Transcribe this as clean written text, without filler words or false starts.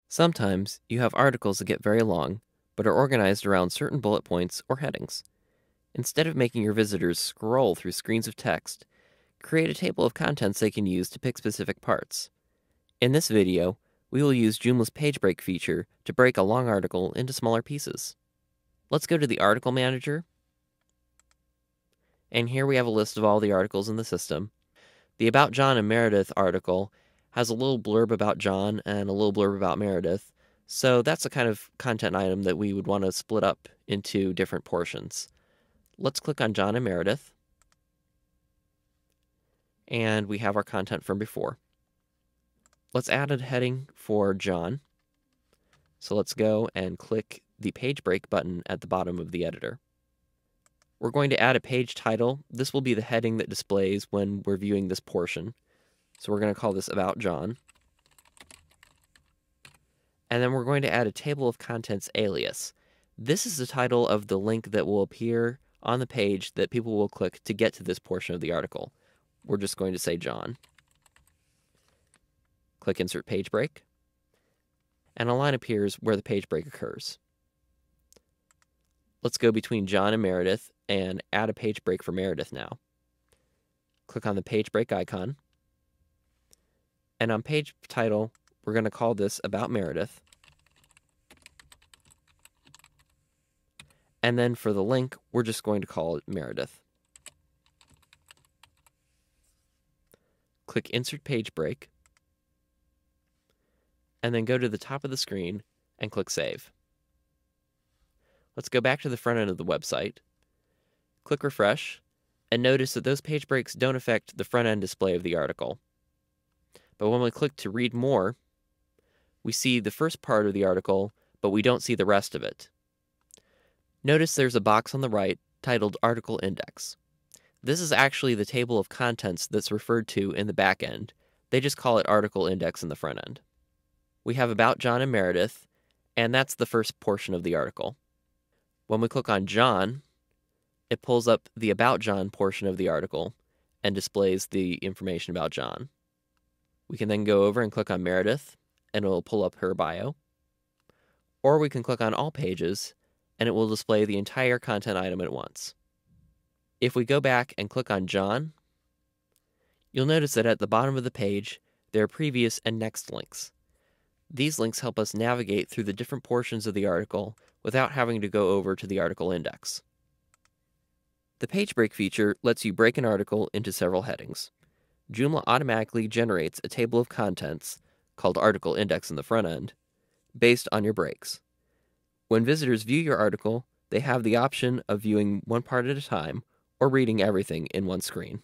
Sometimes you have articles that get very long, but are organized around certain bullet points or headings. Instead of making your visitors scroll through screens of text, create a table of contents they can use to pick specific parts. In this video, we will use Joomla's page break feature to break a long article into smaller pieces. Let's go to the Article Manager, and here we have a list of all the articles in the system. The About John and Meredith article has a little blurb about John and a little blurb about Meredith, so that's the kind of content item that we would want to split up into different portions. Let's click on John and Meredith, and we have our content from before. Let's add a heading for John. So let's go and click the page break button at the bottom of the editor. We're going to add a page title. This will be the heading that displays when we're viewing this portion. So we're going to call this About John. And then we're going to add a table of contents alias. This is the title of the link that will appear on the page that people will click to get to this portion of the article. We're just going to say John. Click Insert Page Break. And a line appears where the page break occurs. Let's go between John and Meredith and add a page break for Meredith now. Click on the page break icon. And on page title, we're going to call this About Meredith. And then for the link, we're just going to call it Meredith. Click Insert Page Break. And then go to the top of the screen and click Save. Let's go back to the front end of the website. Click Refresh, and notice that those page breaks don't affect the front end display of the article. But when we click to read more, we see the first part of the article, but we don't see the rest of it. Notice there's a box on the right titled Article Index. This is actually the table of contents that's referred to in the back end. They just call it Article Index in the front end. We have About John and Meredith, and that's the first portion of the article. When we click on John, it pulls up the About John portion of the article and displays the information about John. We can then go over and click on Meredith, and it will pull up her bio. Or we can click on All Pages, and it will display the entire content item at once. If we go back and click on John, you'll notice that at the bottom of the page, there are previous and next links. These links help us navigate through the different portions of the article without having to go over to the article index. The page break feature lets you break an article into several headings. Joomla automatically generates a table of contents, called Article Index in the front end, based on your breaks. When visitors view your article, they have the option of viewing one part at a time or reading everything in one screen.